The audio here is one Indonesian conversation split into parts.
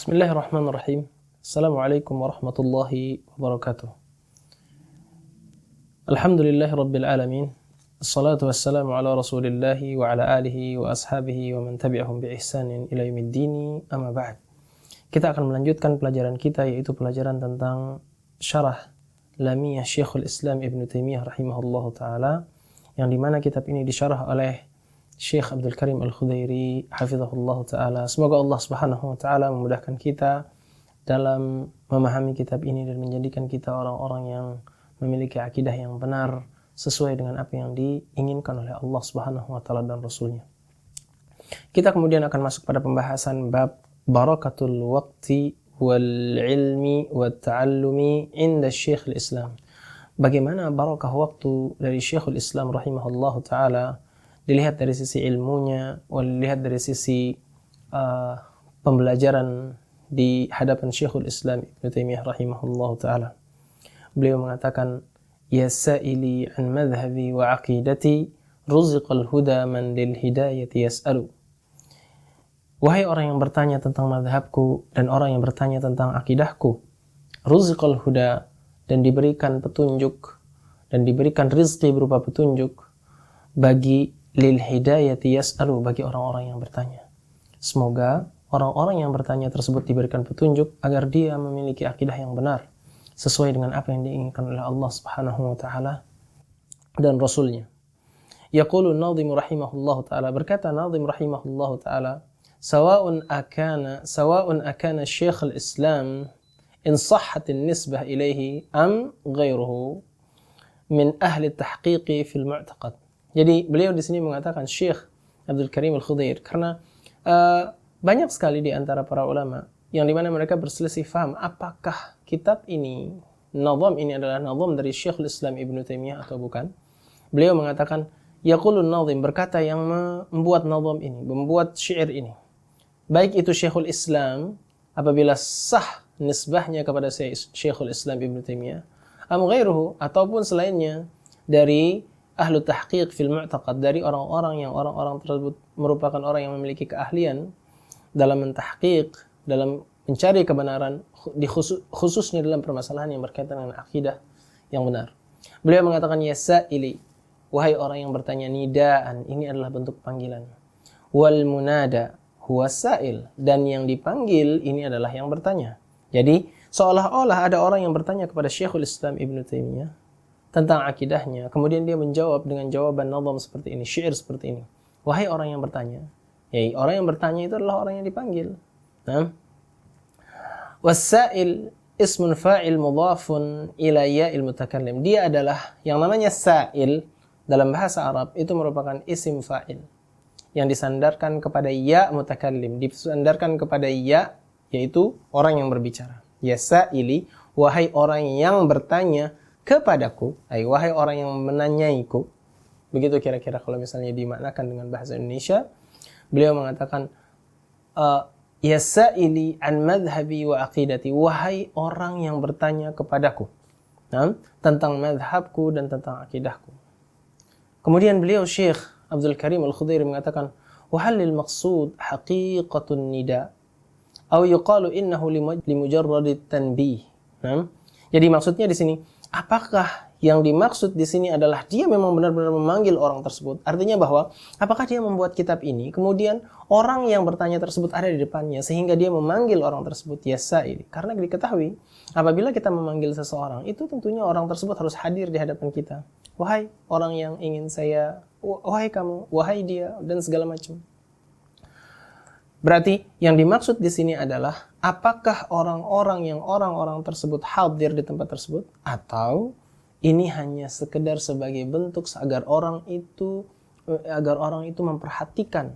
Bismillahirrahmanirrahim. Assalamualaikum warahmatullahi wabarakatuh. Alhamdulillahi rabbil alamin. Assalatu wassalamu ala rasulillahi wa ala alihi wa ashabihi wa man tabi'ahum bi ihsanin ila yaumiddin, amma ba'd. Kita akan melanjutkan pelajaran kita, yaitu pelajaran tentang syarah Lamiyah Syekhul Islam Ibn Taimiyah rahimahullahu ta'ala, yang dimana kitab ini disyarah oleh Syekh Abdul Karim Al-Khudairi hafizahullah ta'ala. Semoga Allah subhanahu wa ta'ala memudahkan kita dalam memahami kitab ini dan menjadikan kita orang-orang yang memiliki akidah yang benar sesuai dengan apa yang diinginkan oleh Allah subhanahu wa ta'ala dan Rasulnya. Kita kemudian akan masuk pada pembahasan bab barakatul waqti wal ilmi wat ta'allumi inda Syekhul Islam. Bagaimana barakah waktu dari Syekhul Islam rahimahullah ta'ala, dilihat dari sisi ilmunya, dilihat dari sisi pembelajaran di hadapan Syekhul Islam Ibn Taimiyah rahimahullah ta'ala. Beliau mengatakan, ya sa'ili an madhhabi wa aqidati ruziqal huda man lil hidayati yas'alu. Wahai orang yang bertanya tentang madhabku dan orang yang bertanya tentang akidahku, ruziqal huda, dan diberikan petunjuk dan diberikan rizki berupa petunjuk bagi lil hidayati yas'alu, bagi orang-orang yang bertanya. Semoga orang-orang yang bertanya tersebut diberikan petunjuk agar dia memiliki akidah yang benar sesuai dengan apa yang diinginkan oleh Allah Subhanahu wa taala dan Rasulnya. Yaqulu an-nadhim rahimahullah taala, berkata nadhim rahimahullah taala, sawa'un akana Syekh al-Islam in sahhat an-nisbah ilayhi am ghairuhu min ahli at-tahqiq fi al-mu'taqad. Jadi beliau di sini mengatakan Syekh Abdul Karim Al-Khudair, karena banyak sekali di antara para ulama yang dimana mereka berselisih faham apakah kitab ini, nazam ini adalah nazam dari Syekhul Islam Ibn Taimiyah atau bukan. Beliau mengatakan, yaqulun nazim, berkata yang membuat nazam ini, membuat syair ini, baik itu Syekhul Islam apabila sah nisbahnya kepada Syekhul Islam Ibn Taimiyah, am ghairuhu, ataupun selainnya dari ahlu tahqiq fil mu'taqad, dari orang-orang tersebut merupakan orang yang memiliki keahlian dalam mentahqiq, dalam mencari kebenaran, khususnya dalam permasalahan yang berkaitan dengan akidah yang benar. Beliau mengatakan, ya sa'ili, wahai orang yang bertanya, nidaan, ini adalah bentuk panggilan. Wal munada huwa sa'il, dan yang dipanggil ini adalah yang bertanya. Jadi seolah-olah ada orang yang bertanya kepada Syekhul Islam Ibn Taimiyah tentang akidahnya, kemudian dia menjawab dengan jawaban nazam seperti ini, syair seperti ini. Wahai orang yang bertanya, ya, orang yang bertanya itu adalah orang yang dipanggil. Nah, was-sa'il ismun fa'il mudhafun ila ya'il mutakallim. Dia adalah, yang namanya sa'il dalam bahasa Arab itu merupakan isim fa'il yang disandarkan kepada ya mutakallim, disandarkan kepada ya, yaitu orang yang berbicara. Ya sa'ili, wahai orang yang bertanya kepadaku, wahai orang yang menanyaiku. Begitu kira-kira kalau misalnya dimaknakan dengan bahasa Indonesia. Beliau mengatakan, ya sa'ili an madhhabi wa aqidati, wahai orang yang bertanya kepadaku tentang madhabku dan tentang akidahku. Kemudian beliau Syekh Abdul Karim Al-Khudairi mengatakan, wa halil maqsud haqiqatun nida aw yuqalu innahu limujarradit tanbih. Jadi maksudnya di sini, apakah yang dimaksud di sini adalah dia memang benar-benar memanggil orang tersebut? Artinya bahwa apakah dia membuat kitab ini, kemudian orang yang bertanya tersebut ada di depannya, sehingga dia memanggil orang tersebut ya sa'ili. Karena diketahui, apabila kita memanggil seseorang, itu tentunya orang tersebut harus hadir di hadapan kita. Wahai orang yang ingin saya, wahai kamu, wahai dia, dan segala macam. Berarti yang dimaksud di sini adalah apakah orang-orang tersebut hadir di tempat tersebut, atau ini hanya sekedar sebagai bentuk agar orang itu memperhatikan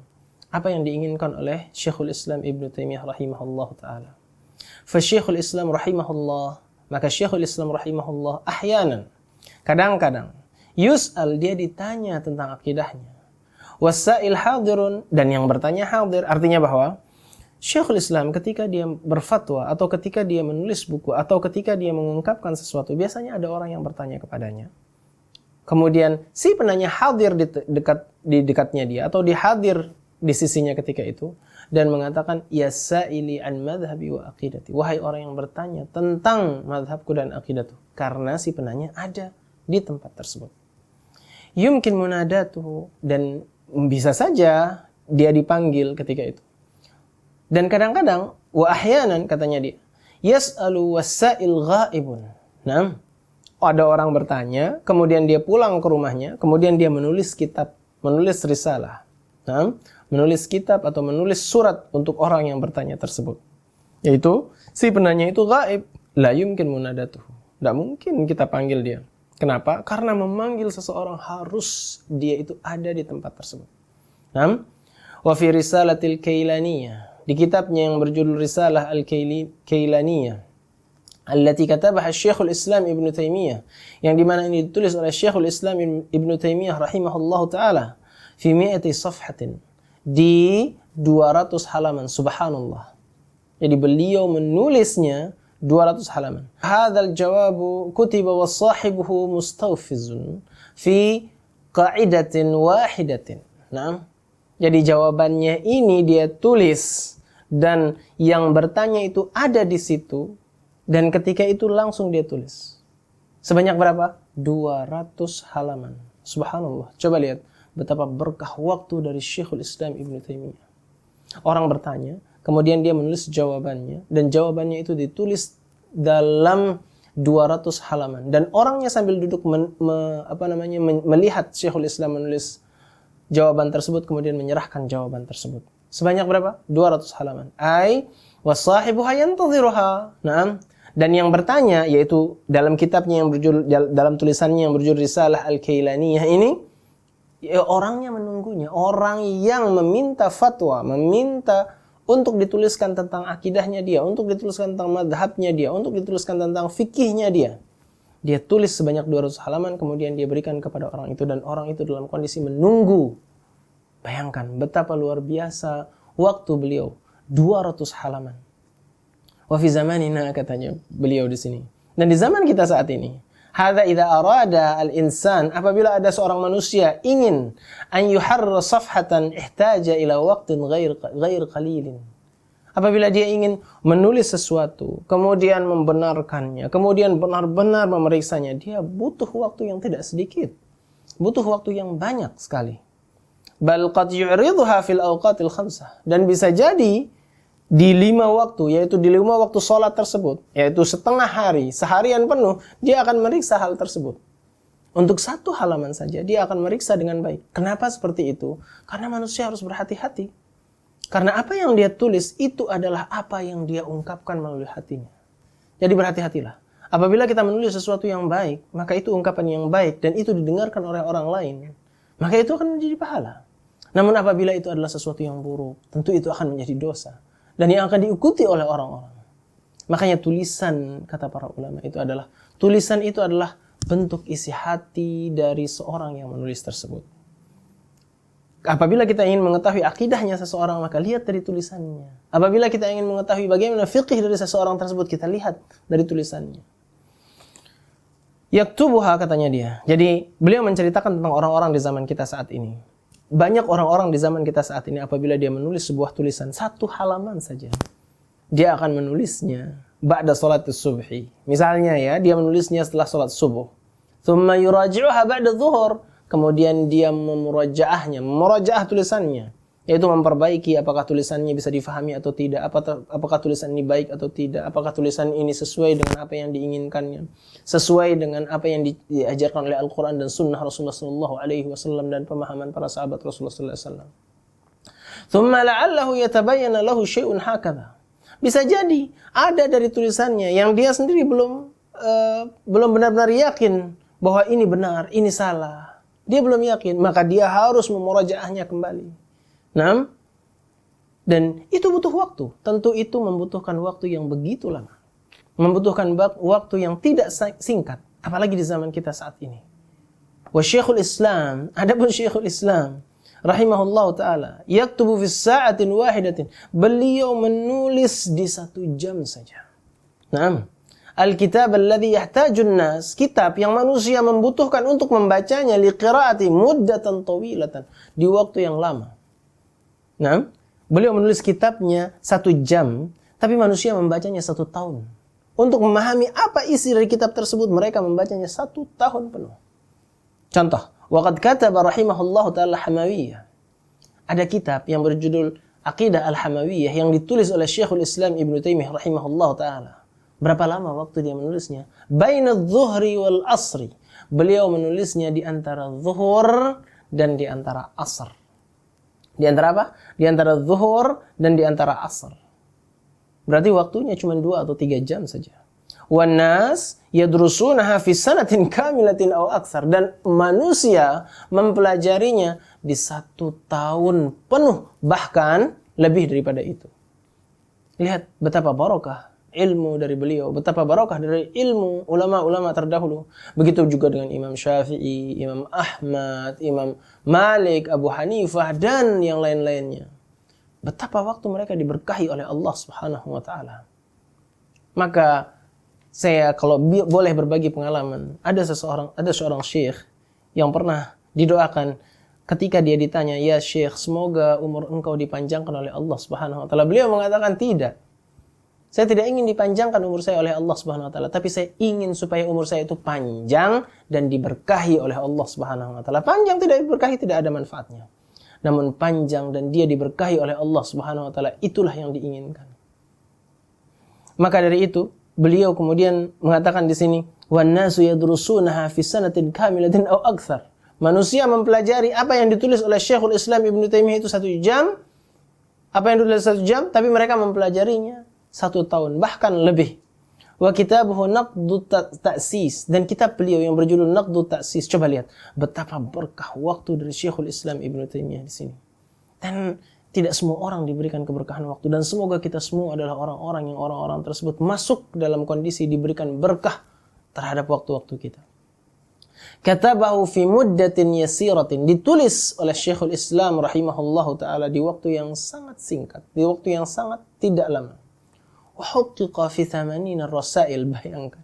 apa yang diinginkan oleh Syekhul Islam Ibn Taimiyah rahimahullah ta'ala. Fa Syekhul Islam rahimahullah, maka Syekhul Islam rahimahullah ahyanan, kadang-kadang yus'al, dia ditanya tentang akidahnya. Wasa'il hadirun, dan yang bertanya hadir. Artinya bahwa Syekhul Islam ketika dia berfatwa, atau ketika dia menulis buku, atau ketika dia mengungkapkan sesuatu, biasanya ada orang yang bertanya kepadanya. Kemudian si penanya hadir di dekatnya dia, atau dia hadir di sisinya ketika itu, dan mengatakan, ya sa'ili an madhhabi wa aqidati, wahai orang yang bertanya tentang madhabku dan aqidatu, karena si penanya ada di tempat tersebut. Yumkin munadatuhu, dan bisa saja dia dipanggil ketika itu. Dan kadang-kadang, wa ahyanan, katanya dia, yas'alu wasa'il ghaibun. Nah, ada orang bertanya, kemudian dia pulang ke rumahnya, kemudian dia menulis kitab, menulis risalah. Nah, menulis kitab atau menulis surat untuk orang yang bertanya tersebut. Yaitu, si penanya itu ghaib. La yumkin munadatuhu. Tidak mungkin kita panggil dia. Kenapa? Karena memanggil seseorang harus dia itu ada di tempat tersebut. Nah, wa fi risalatil Kailaniyah. Di kitabnya yang berjudul Risalah Al-Kailaniyah, allati katabaha Syekhul Islam Ibnu Taimiyah, yang dimana ini ditulis oleh Syekhul Islam Ibnu Taimiyah rahimahullahu taala, fi 100 safhatin, di 200 halaman, subhanallah. Jadi beliau menulisnya 200 halaman. Hadzal jawabu kutiba wa sahibuhu mustawfizun fi qa'idatin wahidatin. Nah, jadi jawabannya ini dia tulis, dan yang bertanya itu ada di situ, dan ketika itu langsung dia tulis. Sebanyak berapa? 200 halaman. Subhanallah. Coba lihat betapa berkah waktu dari Syekhul Islam Ibnu Taimiyah. Orang bertanya, kemudian dia menulis jawabannya, dan jawabannya itu ditulis dalam 200 halaman. Dan orangnya sambil duduk melihat Syekhul Islam menulis jawaban tersebut, kemudian menyerahkan jawaban tersebut. Sebanyak berapa? 200 halaman. Ai wasahibuha yantadhiruha. Naam. Dan yang bertanya, yaitu dalam kitabnya yang berjudul, dalam tulisannya yang berjudul Risalah Al-Kailaniyah ini, ya, orangnya menunggunya. Orang yang meminta fatwa, meminta untuk dituliskan tentang akidahnya dia, untuk dituliskan tentang madhabnya dia, untuk dituliskan tentang fikihnya dia. Dia tulis sebanyak 200 halaman, kemudian dia berikan kepada orang itu, dan orang itu dalam kondisi menunggu. Bayangkan betapa luar biasa waktu beliau, 200 halaman. Wa fi zamanina, katanya beliau di sini. Dan di zaman kita saat ini, hadza idza arada al-insan, apabila ada seorang manusia ingin an yuharra safhatan ihtaja ila waqtin ghair qalilin. Apabila dia ingin menulis sesuatu, kemudian membenarkannya, kemudian benar-benar memeriksanya, dia butuh waktu yang tidak sedikit. Butuh waktu yang banyak sekali. Bal qad yu'ridhuha fil awqatil khamsah. Dan bisa jadi di 5 waktu, yaitu di 5 waktu sholat tersebut, yaitu setengah hari, seharian penuh, dia akan meriksa hal tersebut. Untuk 1 halaman saja, dia akan meriksa dengan baik. Kenapa seperti itu? Karena manusia harus berhati-hati. Karena apa yang dia tulis, itu adalah apa yang dia ungkapkan melalui hatinya. Jadi berhati-hatilah. Apabila kita menulis sesuatu yang baik, maka itu ungkapan yang baik, dan itu didengarkan oleh orang lain, maka itu akan menjadi pahala. Namun apabila itu adalah sesuatu yang buruk, tentu itu akan menjadi dosa. Dan yang akan diikuti oleh orang-orang. Makanya tulisan, kata para ulama, tulisan itu adalah bentuk isi hati dari seorang yang menulis tersebut. Apabila kita ingin mengetahui akidahnya seseorang, maka lihat dari tulisannya. Apabila kita ingin mengetahui bagaimana fiqh dari seseorang tersebut, kita lihat dari tulisannya. Yaktubuha, katanya dia. Jadi beliau menceritakan tentang orang-orang di zaman kita saat ini. Banyak orang-orang di zaman kita saat ini, apabila dia menulis sebuah tulisan 1 halaman saja, dia akan menulisnya ba'da sholatis subhi. Misalnya ya, dia menulisnya setelah sholat subuh. Thumma yuraji'uha ba'da dhuhur. Kemudian dia memurajaah tulisannya, yaitu memperbaiki apakah tulisannya bisa difahami atau tidak, apakah tulisan ini baik atau tidak, apakah tulisan ini sesuai dengan apa yang diinginkannya, sesuai dengan apa yang diajarkan oleh Al-Quran dan Sunnah Rasulullah SAW dan pemahaman para sahabat Rasulullah SAW. Thumma la'allahu yatabayyana lahu syai'un hakadha. Bisa jadi ada dari tulisannya yang dia sendiri belum benar-benar yakin bahwa ini benar, ini salah. Dia belum yakin, maka dia harus memurajaahnya kembali. Nah, dan itu butuh waktu. Tentu itu membutuhkan waktu yang begitu lama. Membutuhkan waktu yang tidak singkat, apalagi di zaman kita saat ini. Wa Syekhul Islam, adapun Syekhul Islam rahimahullahu taala, yaktubu fi sa'atin wahidatin. Beliau menulis di 1 jam saja. Nah, Al-kitab alladhi yahtajun nas, kitab yang manusia membutuhkan untuk membacanya liqiraati muddatan tawilatan, di waktu yang lama. Nah, Beliau menulis kitabnya 1 jam, tapi manusia membacanya 1 tahun. Untuk memahami apa isi dari kitab tersebut, mereka membacanya 1 tahun penuh. Contoh, waqad kataba rahimahullahu ta'ala Hamawiyah. Ada kitab yang berjudul Aqidah Al-Hamawiyah yang ditulis oleh Syekhul Islam Ibnu Taimiyah rahimahullahu ta'ala. Berapa lama waktu dia menulisnya? Bainadz zuhri wal asri. Beliau menulisnya di antara zuhur dan di antara asr. Di antara apa? Di antara zuhur dan di antara asr. Berarti waktunya cuma 2 atau 3 jam saja. Wan nas yadrusunaha fi sanatin kamilatin aw aktsar, dan manusia mempelajarinya di 1 tahun penuh, bahkan lebih daripada itu. Lihat betapa barokah ilmu dari beliau, betapa barokah dari ilmu ulama-ulama terdahulu. Begitu juga dengan Imam Syafi'i, Imam Ahmad, Imam Malik, Abu Hanifah, dan yang lain-lainnya. Betapa waktu mereka diberkahi oleh Allah Subhanahu wa ta'ala. Maka saya kalau boleh berbagi pengalaman, ada seorang syekh yang pernah didoakan ketika dia ditanya, "Ya syekh, semoga umur engkau dipanjangkan oleh Allah Subhanahu wa ta'ala." Beliau mengatakan, "Tidak. Saya tidak ingin dipanjangkan umur saya oleh Allah Subhanahu wa ta'ala, tapi saya ingin supaya umur saya itu panjang dan diberkahi oleh Allah Subhanahu wa ta'ala." Panjang tidak diberkahi tidak ada manfaatnya. Namun panjang dan dia diberkahi oleh Allah Subhanahu wa ta'ala, itulah yang diinginkan. Maka dari itu, beliau kemudian mengatakan di sini, "Wan nasu yadrusunaha fi sanatin kamilatin aw aktsar." Manusia mempelajari apa yang ditulis oleh Syekhul Islam Ibnu Taimiyah itu 1 jam. Apa yang ditulis 1 jam, tapi mereka mempelajarinya 1 tahun, bahkan lebih. Wa kitabuhu Naqdu Ta'sis, dan kitab beliau yang berjudul Naqdu Ta'sis. Coba lihat betapa berkah waktu dari Syekhul Islam Ibnu Taimiyah di sini. Dan tidak semua orang diberikan keberkahan waktu, dan semoga kita semua adalah orang-orang tersebut masuk dalam kondisi diberikan berkah terhadap waktu-waktu kita. Katabahu fi muddatin yasiratin, ditulis oleh Syekhul Islam rahimahullahu taala di waktu yang sangat singkat, di waktu yang sangat tidak lama. Wahutiqa fi 80 rasail, bayangkan.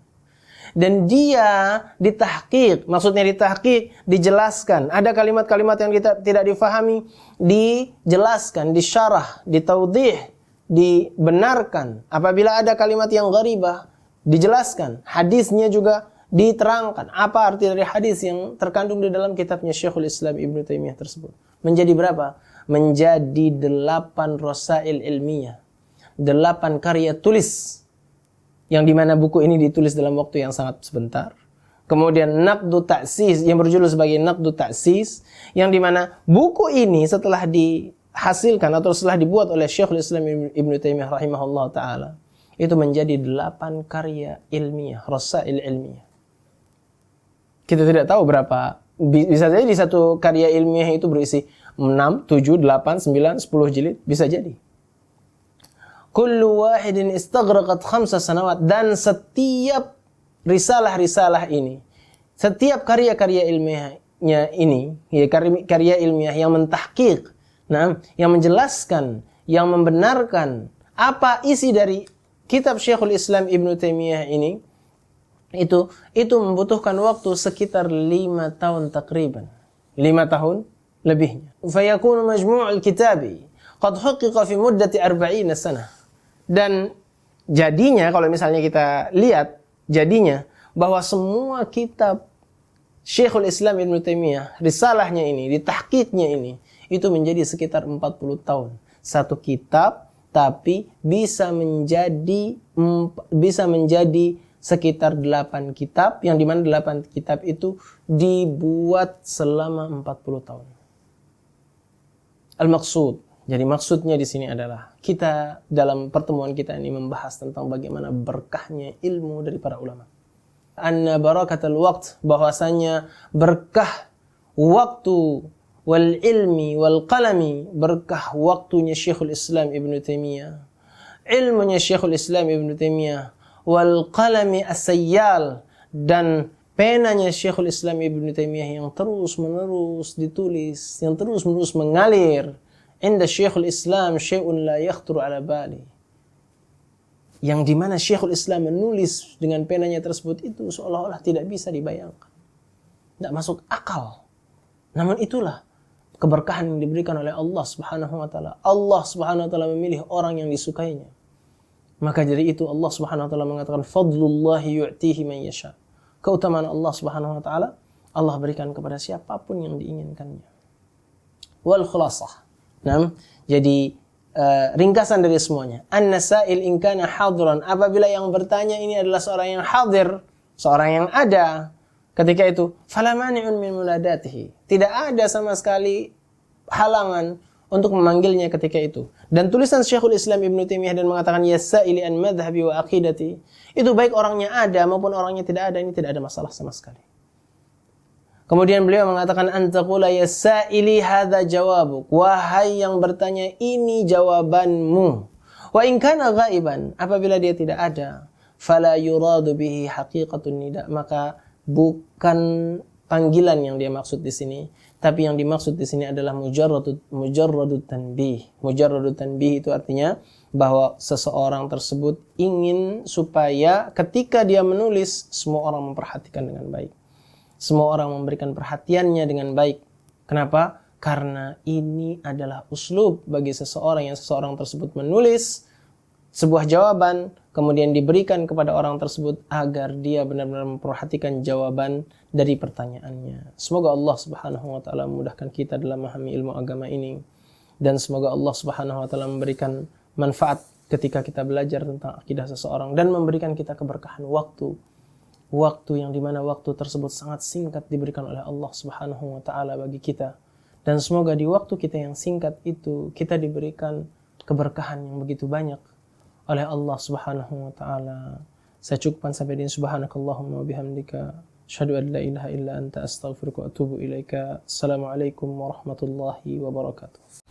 Dan dia ditahqiq, maksudnya ditahqiq, dijelaskan. Ada kalimat-kalimat yang tidak difahami, dijelaskan, disyarah, ditaudih, dibenarkan. Apabila ada kalimat yang gharibah, dijelaskan. Hadisnya juga diterangkan. Apa arti dari hadis yang terkandung di dalam kitabnya Syekhul Islam Ibnu Taimiyah tersebut? Menjadi berapa? Menjadi 8 rasail ilmiah. 8 karya tulis, yang dimana buku ini ditulis dalam waktu yang sangat sebentar. Kemudian Naqdu Ta'sis, yang berjudul sebagai Naqdu Ta'sis, yang dimana buku ini setelah dihasilkan atau setelah dibuat oleh Syekhul Islam Ibnu Taimiyah rahimahullah ta'ala, itu menjadi 8 karya ilmiah, rasail ilmiah. Kita tidak tahu berapa, bisa jadi di satu karya ilmiah itu berisi 6, 7, 8, 9, 10 jilid, bisa jadi. Kullu wahidin istaghraqat 5 sanawat, dan setiap risalah-risalah ini, setiap karya-karya ilmiahnya ini, ya karya ilmiah yang mentahqiq, yang menjelaskan, yang membenarkan apa isi dari kitab Syekhul Islam Ibnu Taimiyah ini, itu membutuhkan waktu sekitar 5 tahun takriban. 5 tahun lebihnya. Fayakunu majmu'ul kitabi qad huqiqa fi muddati 40 sanah. Dan jadinya, kalau misalnya kita lihat, jadinya bahwa semua kitab Syekhul Islam Ibnu Taimiyah, risalahnya ini, ditahqiqnya ini, itu menjadi sekitar 40 tahun. Satu kitab, tapi bisa menjadi sekitar 8 kitab, yang dimana 8 kitab itu dibuat selama 40 tahun. Al-Maqsud. Jadi maksudnya di sini adalah kita dalam pertemuan kita ini membahas tentang bagaimana berkahnya ilmu dari para ulama. Anna barakatul waqt, bahwasanya berkah waktu, wal ilmi wal qalami, berkah waktunya Syekhul Islam Ibnu Taimiyah, ilmunya Syekhul Islam Ibnu Taimiyah, wal qalami as-sayyal, dan penanya Syekhul Islam Ibnu Taimiyah yang terus-menerus ditulis, yang terus-menerus mengalir. Inda Syekhul Islam syai'un la yakhturu ala bali, yang dimana Syekhul Islam menulis dengan penanya tersebut itu seolah-olah tidak bisa dibayangkan, tidak masuk akal. Namun itulah keberkahan yang diberikan oleh Allah Subhanahu wa taala. Allah Subhanahu wa taala memilih orang yang disukainya. Maka dari itu Allah Subhanahu wa taala mengatakan fadlullahi yu'tihi man yasha. Keutamaan Allah Subhanahu wa taala Allah berikan kepada siapapun yang diinginkannya. Wal khulasah. Nah, jadi ringkasan dari semuanya. An-nasail in kana hadiran, apabila yang bertanya ini adalah seorang yang hadir, seorang yang ada ketika itu, fala mani'un min muladatihi. Tidak ada sama sekali halangan untuk memanggilnya ketika itu. Dan tulisan Syekhul Islam Ibnu Taimiyah dan mengatakan yasaili an madhhabi wa aqidati, itu baik orangnya ada maupun orangnya tidak ada, ini tidak ada masalah sama sekali. Kemudian beliau mengatakan antaqula yasaili hadza jawabuk, wahai yang bertanya ini jawabanmu. Wa in kana ghaiban, apabila dia tidak ada, fala yuradu bihi haqiqatun nida, maka bukan panggilan yang dia maksud di sini, tapi yang dimaksud di sini adalah mujarradut tanbih. Mujarradut tanbih itu artinya bahwa seseorang tersebut ingin supaya ketika dia menulis semua orang memperhatikan dengan baik. Semua orang memberikan perhatiannya dengan baik. Kenapa? Karena ini adalah uslub bagi seseorang yang seseorang tersebut menulis sebuah jawaban, kemudian diberikan kepada orang tersebut agar dia benar-benar memperhatikan jawaban dari pertanyaannya. Semoga Allah Subhanahu wa taala memudahkan kita dalam memahami ilmu agama ini, dan semoga Allah Subhanahu wa taala memberikan manfaat ketika kita belajar tentang akidah seseorang dan memberikan kita keberkahan waktu yang dimana waktu tersebut sangat singkat diberikan oleh Allah Subhanahu wa taala bagi kita, dan semoga di waktu kita yang singkat itu kita diberikan keberkahan yang begitu banyak oleh Allah Subhanahu wa taala. Saya cukupkan sampai di subhanakallahumma wa bihamdika asyhadu an la ilaha illa anta astaghfiruka wa atubu ilaika. Assalamualaikum warahmatullahi wabarakatuh.